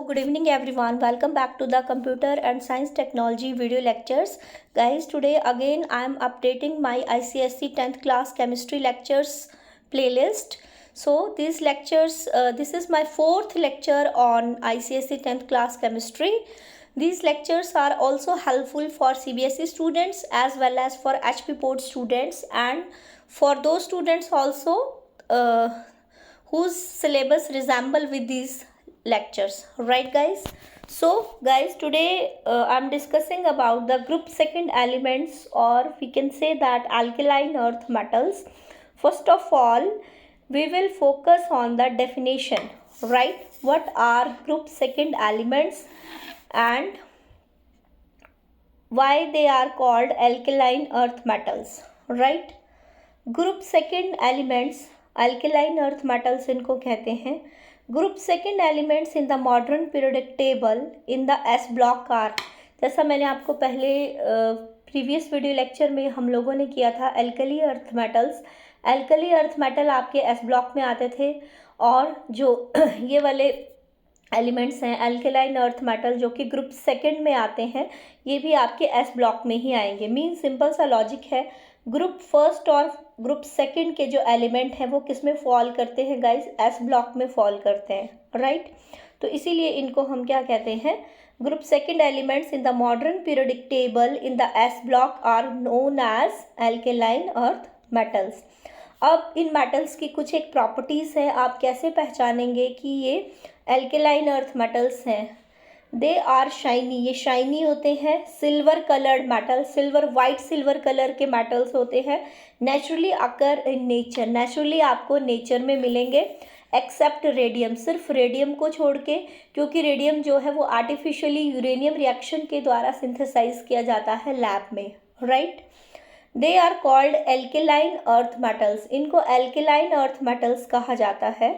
good evening everyone. Welcome back to the Computer and Science Technology video lectures. Guys, today again I am updating my ICSE 10th class chemistry lectures playlist. So these lectures, this is my fourth lecture on ICSE 10th class chemistry. These lectures are also helpful for CBSE students as well as for HP board students and for those students also whose syllabus resemble with these lectures, right guys? So guys, today I'm discussing about the group second elements, or we can say that alkaline earth metals. First of all, we will focus on the definition, right? What are group second elements and why they are called alkaline earth metals, right? Group second elements alkaline earth metals इनको कहते हैं. Group second elements in the modern periodic table in the S block are, जैसा मैंने आपको पहले previous video lecture में हम लोगों ने किया था. Alkali earth metals, alkali earth metal आपके एस ब्लॉक में आते थे और जो ये वाले एलिमेंट्स हैं अल्केलाइन अर्थ मेटल जो कि ग्रुप सेकेंड में आते हैं, ये भी आपके एस ब्लॉक में ही आएंगे. मीन सिंपल सा लॉजिक है. ग्रुप फर्स्ट और ग्रुप सेकंड के जो एलिमेंट हैं वो किस में फॉल करते हैं गाइस? एस ब्लॉक में फॉल करते हैं, राइट? तो इसीलिए इनको हम क्या कहते हैं? Group second elements in the modern periodic table in the S block are known as alkaline earth metals. अब इन मेटल्स की कुछ एक प्रॉपर्टीज़ हैं. आप कैसे पहचानेंगे कि ये एल्केलाइन अर्थ मेटल्स हैं? दे आर शाइनी, ये शाइनी होते हैं. Silver coloured metal, silver white silver colour के मेटल्स होते हैं. Naturally occur in nature, naturally आपको नेचर में मिलेंगे. एक्सेप्ट रेडियम, सिर्फ रेडियम को छोड़ के, क्योंकि रेडियम जो है वो आर्टिफिशियली यूरेनियम रिएक्शन के द्वारा सिंथेसाइज किया जाता है लैब में, right? They are called alkaline earth metals. इनको एल्केलाइन अर्थ मेटल्स कहा जाता है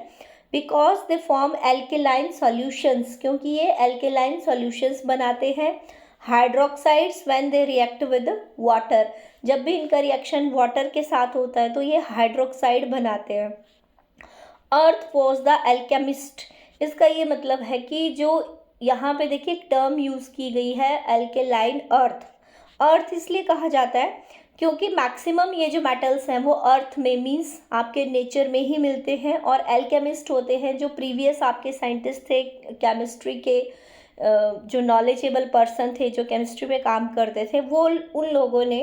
because they form alkaline solutions, क्योंकि ये एल्केलाइन सॉल्यूशंस बनाते हैं. Hydroxides when they react with water, जब भी इनका रिएक्शन वाटर के साथ होता है तो ये हाइड्रोक्साइड बनाते हैं. अर्थ वॉज द एल्केमिस्ट, इसका ये मतलब है कि जो यहाँ पे देखिए एक टर्म यूज़ की गई है एल्केलाइन अर्थ. अर्थ इसलिए कहा जाता है क्योंकि मैक्सिमम ये जो मेटल्स हैं वो अर्थ में मीन्स आपके नेचर में ही मिलते हैं. और एल्केमिस्ट होते हैं जो प्रीवियस आपके साइंटिस्ट थे, केमिस्ट्री के जो नॉलेजेबल पर्सन थे जो केमिस्ट्री पे काम करते थे, वो उन लोगों ने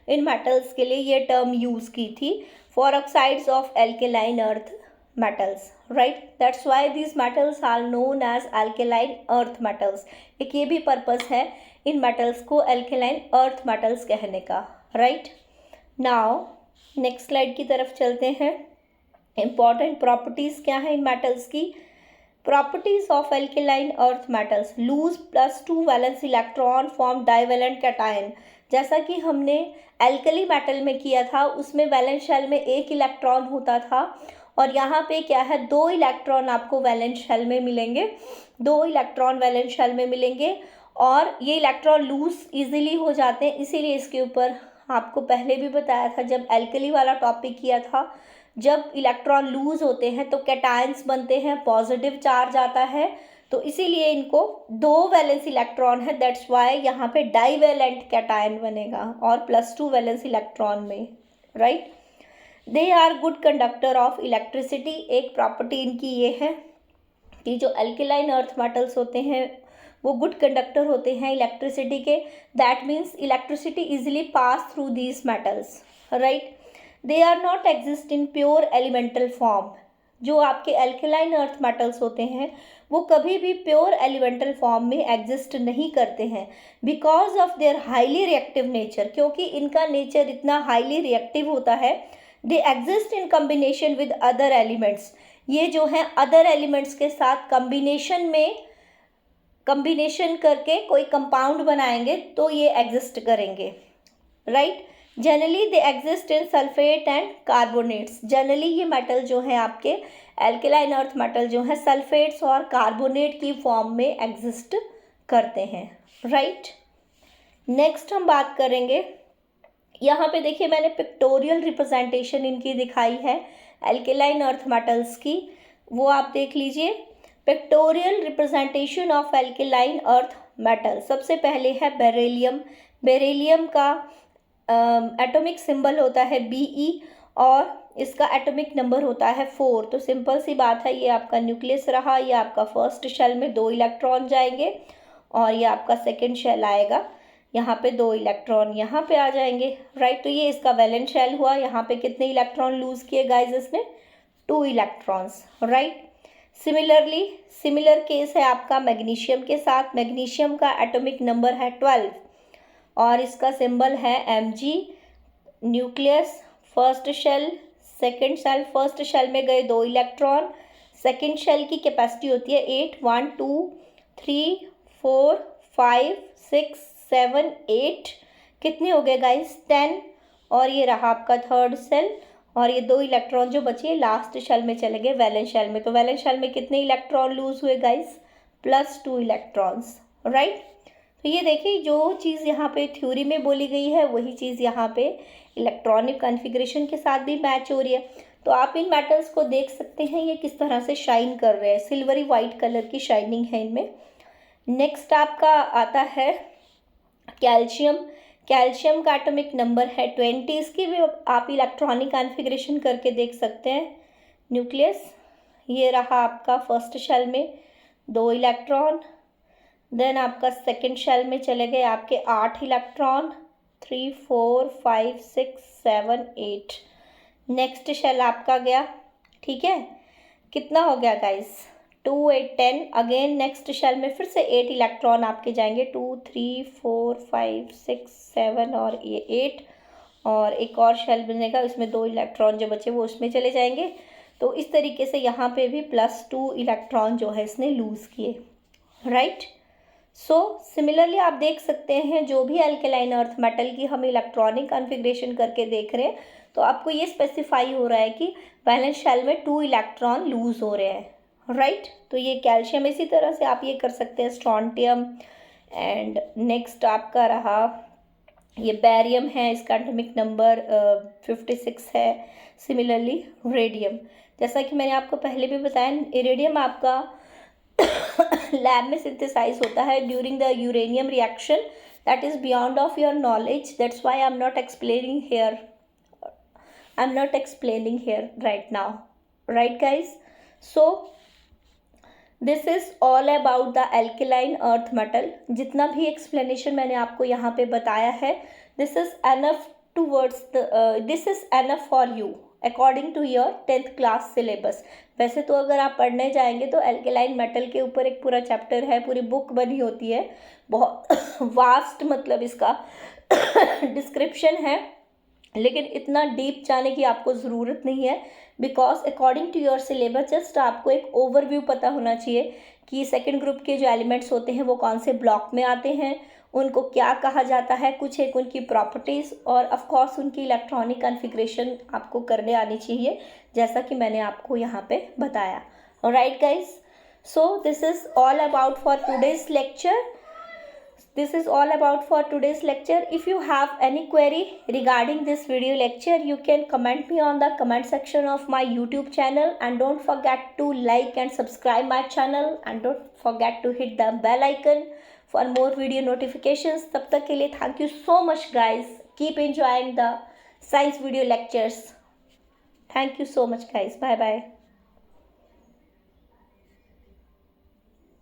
इन मेटल्स के लिए ये टर्म यूज़ की थी for oxides of alkaline earth metals, right? That's why these metals are known as alkaline earth metals. एक ये भी पर्पस है इन मेटल्स को एल्केलाइन अर्थ मेटल्स कहने का, राइट? नाउ नेक्स्ट स्लाइड की तरफ चलते हैं. इम्पॉर्टेंट प्रॉपर्टीज़ क्या हैं इन मेटल्स की? Properties of alkaline earth metals. Lose +2 valence electron form divalent cation. जैसा कि हमने एल्कली मेटल में किया था, उसमें वैलेंस शेल में एक इलेक्ट्रॉन होता था और यहाँ पे क्या है, 2 इलेक्ट्रॉन आपको वैलेंस शेल में मिलेंगे. 2 इलेक्ट्रॉन वैलेंस शेल में मिलेंगे और ये इलेक्ट्रॉन लूज इजीली हो जाते हैं. इसीलिए इसके ऊपर आपको पहले भी बताया था जब एल्कली वाला टॉपिक किया था, जब इलेक्ट्रॉन लूज होते हैं तो कैटायंस बनते हैं, पॉजिटिव चार्ज आता है. तो इसीलिए इनको 2 वैलेंस इलेक्ट्रॉन है, दैट्स वाई यहाँ पे डाइवेलेंट कैटायन बनेगा और +2 वैलेंस इलेक्ट्रॉन में, right? They are good conductor of electricity. एक प्रॉपर्टी इनकी ये है कि जो एल्केलाइन अर्थ मेटल्स होते हैं वो गुड कंडक्टर होते हैं इलेक्ट्रिसिटी के. That means electricity easily pass through these metals, right? They are not exist in pure elemental form. जो आपके एल्केलाइन अर्थ मेटल्स होते हैं वो कभी भी प्योर एलिमेंटल फॉर्म में एग्जिस्ट नहीं करते हैं because of their highly reactive nature. क्योंकि इनका नेचर इतना हाईली रिएक्टिव होता है. They exist in combination with other elements. ये जो हैं अदर एलिमेंट्स के साथ कम्बिनेशन करके कोई कंपाउंड बनाएंगे तो ये एग्जिस्ट करेंगे, right? Generally they exist in sulphate and carbonates. Generally ये मेटल जो है आपके एल्केलाइन अर्थ मेटल जो है सल्फेट्स और कार्बोनेट की फॉर्म में एग्जिस्ट करते हैं, राइट? नेक्स्ट हम बात करेंगे, यहाँ पे देखिए मैंने पिक्टोरियल रिप्रेजेंटेशन इनकी दिखाई है एल्केलाइन अर्थ मेटल्स की, वो आप देख लीजिए. Pictorial representation of alkaline earth metal. सबसे पहले है बेरिलियम। बेरिलियम का एटॉमिक सिंबल होता है Be और इसका एटॉमिक नंबर होता है 4। तो सिंपल सी बात है, ये आपका न्यूक्लियस रहा, ये आपका फर्स्ट शेल में 2 इलेक्ट्रॉन जाएंगे और ये आपका सेकेंड शेल आएगा, यहाँ पे 2 इलेक्ट्रॉन यहाँ पे आ जाएंगे, राइट। तो ये इसका वैलेंट शेल हुआ। यहाँ पे कितने इलेक्ट्रॉन लूज किए गाइज इसने? 2 electrons, right. Similarly similar case है आपका मैग्नीशियम के साथ। मैग्नीशियम का एटॉमिक नंबर है 12 और इसका सिंबल है Mg। Nucleus, first shell, second shell. First shell में गए 2 इलेक्ट्रॉन। सेकेंड शेल की कैपेसिटी होती है 8, 1 2 3 4 5 6 7 8। कितने हो गए गाइस? 10। और ये रहा आपका थर्ड शेल और ये 2 इलेक्ट्रॉन जो बचे लास्ट शेल में चले गए वैलेंस शेल में। तो वैलेंस शेल में कितने इलेक्ट्रॉन लूज हुए गाइस? +2 electrons, right. तो ये देखिए, जो चीज़ यहाँ पे थ्योरी में बोली गई है वही चीज़ यहाँ पे इलेक्ट्रॉनिक कॉन्फ़िगरेशन के साथ भी मैच हो रही है। तो आप इन मेटल्स को देख सकते हैं ये किस तरह से शाइन कर रहे हैं। सिल्वरी वाइट कलर की शाइनिंग है इनमें। नेक्स्ट आपका आता है कैल्शियम। कैल्शियम का एटॉमिक नंबर है 20। इसकी भी आप इलेक्ट्रॉनिक कॉन्फ़िगरेशन करके देख सकते हैं। न्यूक्लियस, ये रहा आपका फर्स्ट शेल में 2 इलेक्ट्रॉन। देन आपका सेकेंड शेल में चले गए आपके 8 इलेक्ट्रॉन, 3 4 5 6 7 8। नेक्स्ट शेल आपका गया, ठीक है, कितना हो गया गाइस? 2 8 10। अगेन नेक्स्ट शेल में फिर से 8 इलेक्ट्रॉन आपके जाएंगे, 2 3 4 5 6 7 और ये 8। और एक और शेल बनेगा, इसमें 2 इलेक्ट्रॉन जो बचे वो उसमें चले जाएंगे। तो इस तरीके से यहाँ पे भी +2 इलेक्ट्रॉन जो है इसने लूज़ किए, राइट। सो सिमिलरली आप देख सकते हैं जो भी अल्केलाइन अर्थ मेटल की हम इलेक्ट्रॉनिक कॉन्फ़िगरेशन करके देख रहे हैं तो आपको ये स्पेसिफाई हो रहा है कि वैलेंस शेल में 2 इलेक्ट्रॉन लूज़ हो रहे हैं, राइट। तो ये कैल्शियम, इसी तरह से आप ये कर सकते हैं स्ट्रॉन्टियम। एंड नेक्स्ट आपका रहा ये बैरियम है, इसका एटॉमिक नंबर 56 है। सिमिलरली रेडियम, जैसा कि मैंने आपको पहले भी बताया, इरेडियम आपका लैब में सिंथेसाइज होता है during the uranium reaction. That is beyond of your knowledge, that's why I am not explaining here right now, right guys? So this is all about the alkaline earth metal. जितना भी explanation मैंने आपको यहाँ पे बताया है, this is enough for you according to your 10th class syllabus. वैसे तो अगर आप पढ़ने जाएंगे तो एल्केलाइन मेटल के ऊपर एक पूरा चैप्टर है, पूरी बुक बनी होती है, बहुत वास्ट मतलब इसका डिस्क्रिप्शन है, लेकिन इतना डीप जाने की आपको ज़रूरत नहीं है because according to your syllabus just आपको एक ओवरव्यू पता होना चाहिए कि सेकंड ग्रुप के जो एलिमेंट्स होते हैं वो कौन से ब्लॉक में आते हैं, उनको क्या कहा जाता है, कुछ एक उनकी प्रॉपर्टीज़ और ऑफ कोर्स उनकी इलेक्ट्रॉनिक कॉन्फ़िगरेशन आपको करने आनी चाहिए, जैसा कि मैंने आपको यहाँ पे बताया। Alright guys, so this is all about for today's lecture. This is all about for today's lecture. If you have any query regarding this video lecture, you can comment me on the comment section of my YouTube channel, and don't forget to like and subscribe my channel, and don't forget to hit the bell icon for more video notifications. तब तक के लिए thank you so much guys. Keep enjoying the science video lectures. Thank you so much guys. Bye bye.